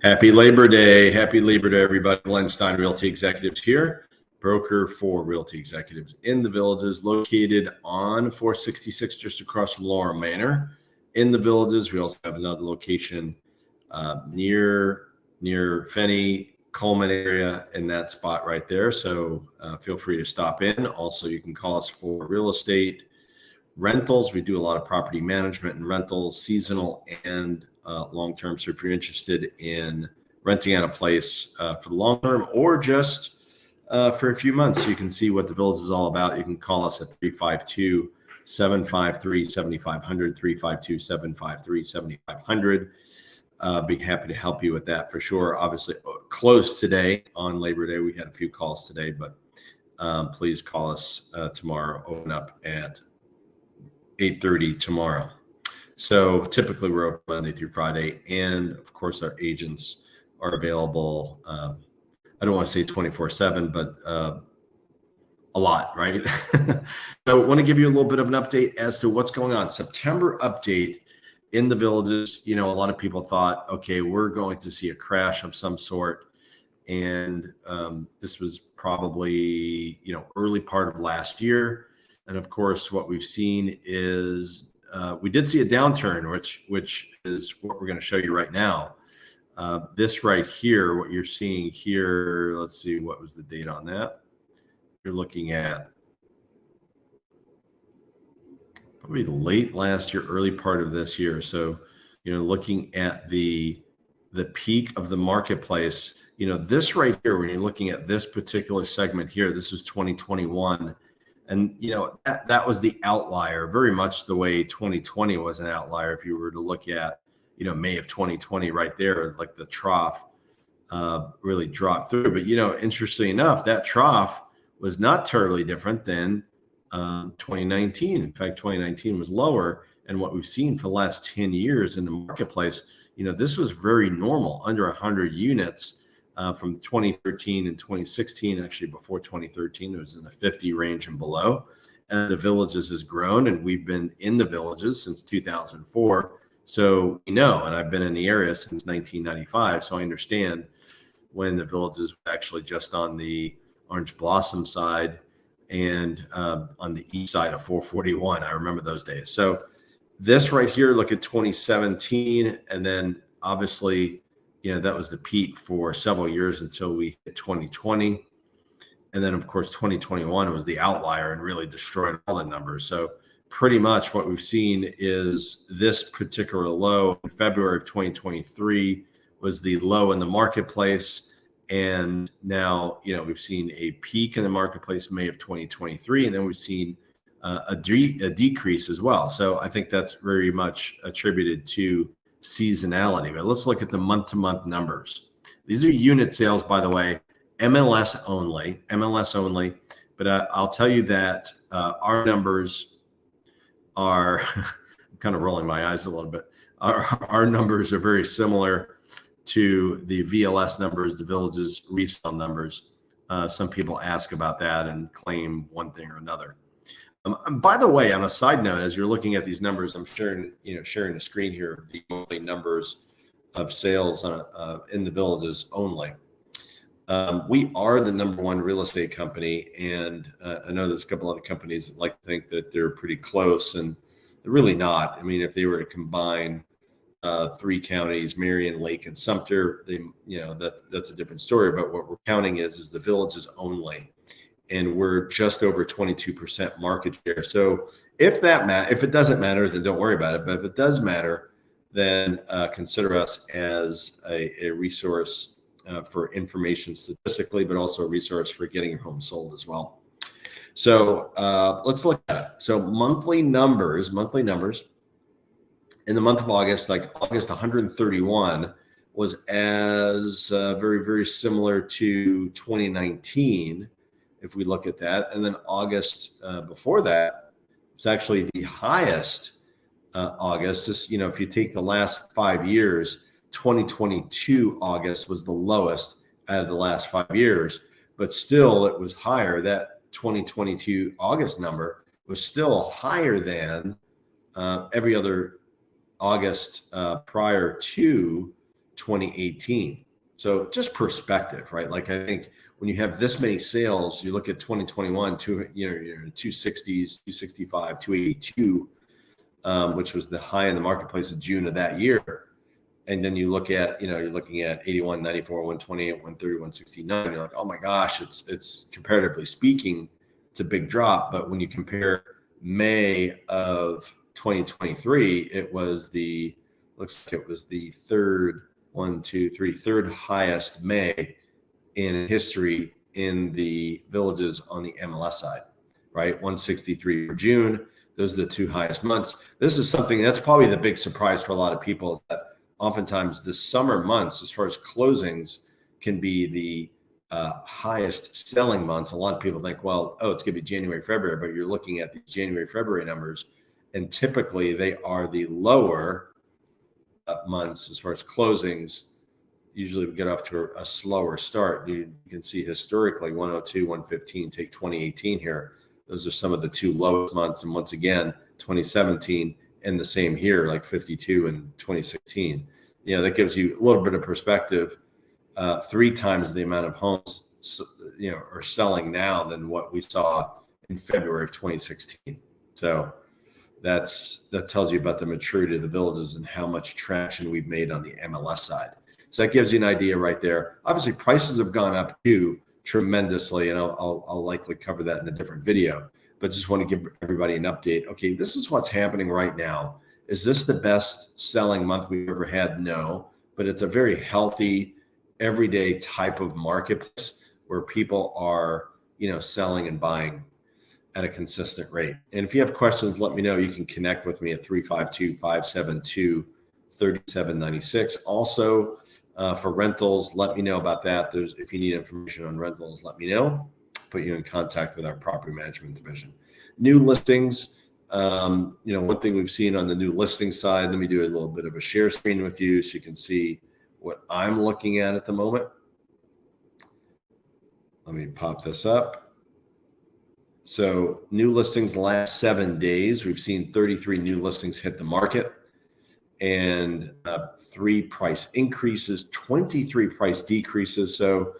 Happy Labor Day. Happy Labor Day, everybody. Glenn Stein, Realty Executives here, broker for Realty Executives in the Villages, located on 466 just across from Laurel Manor. In the Villages, we also have another location near Fenny, Coleman area in that spot right there. So feel free to stop in. Also, you can call us for real estate rentals. We do a lot of property management and rentals, seasonal and long-term. So if you're interested in renting out a place for the long term or just for a few months, so you can see what the Village is all about, you can call us at 352-753-7500, 352-753-7500. Be happy to help you with that for sure. Obviously, closed today on Labor Day. We had a few calls today, but please call us tomorrow. Open up at 8:30 tomorrow. So typically we're open Monday through Friday, and of course our agents are available. I don't want to say 24/7, but a lot, right? So I want to give you a little bit of an update as to what's going on. September update in the Villages. You know, a lot of people thought, okay, we're going to see a crash of some sort, and this was probably early part of last year. And of course, what we've seen is we did see a downturn, which is what we're going to show you right now. This right here, what you're seeing here, let's see, what was the date on that? You're looking at probably late last year, early part of this year. So, looking at the peak of the marketplace, this right here, when you're looking at this particular segment here, this is 2021. And, that was the outlier, very much the way 2020 was an outlier. If you were to look at, May of 2020 right there, like the trough really dropped through. But, interestingly enough, that trough was not terribly different than 2019. In fact, 2019 was lower. And what we've seen for the last 10 years in the marketplace, this was very normal, under 100 units. From 2013 and 2016, actually before 2013, it was in the 50 range and below. And the Villages has grown, and we've been in the Villages since 2004. So and I've been in the area since 1995. So I understand when the Villages were actually just on the Orange Blossom side and on the east side of 441. I remember those days. So this right here, look at 2017, and then obviously, that was the peak for several years until we hit 2020. And then, of course, 2021 was the outlier and really destroyed all the numbers. So pretty much what we've seen is this particular low in February of 2023 was the low in the marketplace. And now, we've seen a peak in the marketplace May of 2023, and then we've seen a decrease as well. So I think that's very much attributed to seasonality. But let's look at the month-to-month numbers. These are unit sales, by the way, MLS only. But I'll tell you that our numbers are I'm kind of rolling my eyes a little bit. Our numbers are very similar to the VLS numbers, the Villages resale numbers. Some people ask about that and claim one thing or another. By the way, on a side note, as you're looking at these numbers, I'm sharing the screen here of the monthly numbers of sales in the Villages only. We are the number one real estate company, and I know there's a couple other companies that like to think that they're pretty close, and they're really not. I mean, if they were to combine three counties, Marion, Lake, and Sumter, that's a different story. But what we're counting is the Villages only. And we're just over 22% market share. So if it doesn't matter, then don't worry about it. But if it does matter, then consider us as a resource for information statistically, but also a resource for getting your home sold as well. So let's look at it. So monthly numbers. In the month of August, like August 131 was as very, very similar to 2019. If we look at that, and then August before that, it's actually the highest August. This, if you take the last 5 years, 2022 August was the lowest out of the last 5 years, but still it was higher. That 2022 August number was still higher than every other August prior to 2018. So just perspective, right? Like I think when you have this many sales, you look at 2021, you're 260s, 265, 282, which was the high in the marketplace in June of that year. And then you look at, you're looking at 81, 94, 128, 130, 169. You're like, oh my gosh, it's comparatively speaking, it's a big drop. But when you compare May of 2023, looks like it was the third highest May in history in the villages on the MLS side, right? 163 for June. Those are the two highest months. This is something that's probably the big surprise for a lot of people, is that oftentimes the summer months, as far as closings, can be the highest selling months. A lot of people think, well, it's going to be January, February, but you're looking at the January, February numbers, and typically they are the lower months as far as closings. Usually we get off to a slower start. You can see historically 102, 115, take 2018 here. Those are some of the two lowest months. And once again, 2017 and the same here, like 52 in 2016. That gives you a little bit of perspective. 3 times the amount of homes, are selling now than what we saw in February of 2016. So that tells you about the maturity of the villages and how much traction we've made on the MLS side. So that gives you an idea right there. Obviously, prices have gone up too tremendously, and I'll likely cover that in a different video. But just want to give everybody an update. Okay, this is what's happening right now. Is this the best selling month we've ever had? No, but it's a very healthy, everyday type of marketplace where people are, selling and buying at a consistent rate. And if you have questions, let me know. You can connect with me at 352-572-3796. Also, for rentals, let me know about that. If you need information on rentals, let me know. Put you in contact with our property management division. New listings. One thing we've seen on the new listing side, let me do a little bit of a share screen with you so you can see what I'm looking at the moment. Let me pop this up. So new listings the last 7 days, we've seen 33 new listings hit the market, and 3 price increases, 23 price decreases. So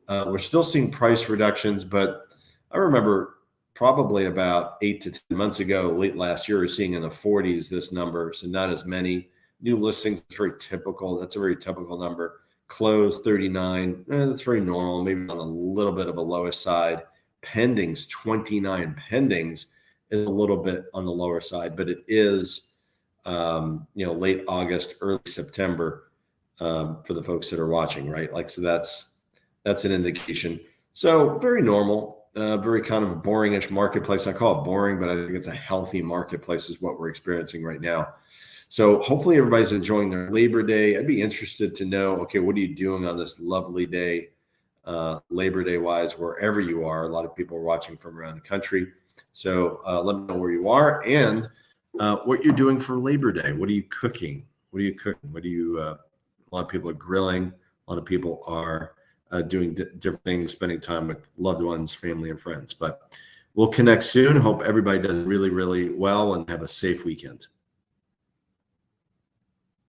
we're still seeing price reductions, but I remember probably about 8 to 10 months ago, late last year, we were seeing in the 40s this number. So not as many new listings. It's very typical. That's a very typical number. Closed 39. That's very normal. Maybe on a little bit of a lower side. Pendings 29. Pendings is a little bit on the lower side, but it is late August, early September for the folks that are watching, right? Like, so that's an indication. So very normal. Very kind of boring-ish marketplace. I call it boring, but I think it's a healthy marketplace is what we're experiencing right now. So hopefully everybody's enjoying their Labor Day. I'd be interested to know, okay, what are you doing on this lovely day, Labor Day wise, wherever you are. A lot of people are watching from around the country. So let me know where you are and what you're doing for Labor Day. What are you cooking? A lot of people are grilling. A lot of people are doing different things, spending time with loved ones, family, and friends. But we'll connect soon. Hope everybody does really, really well and have a safe weekend.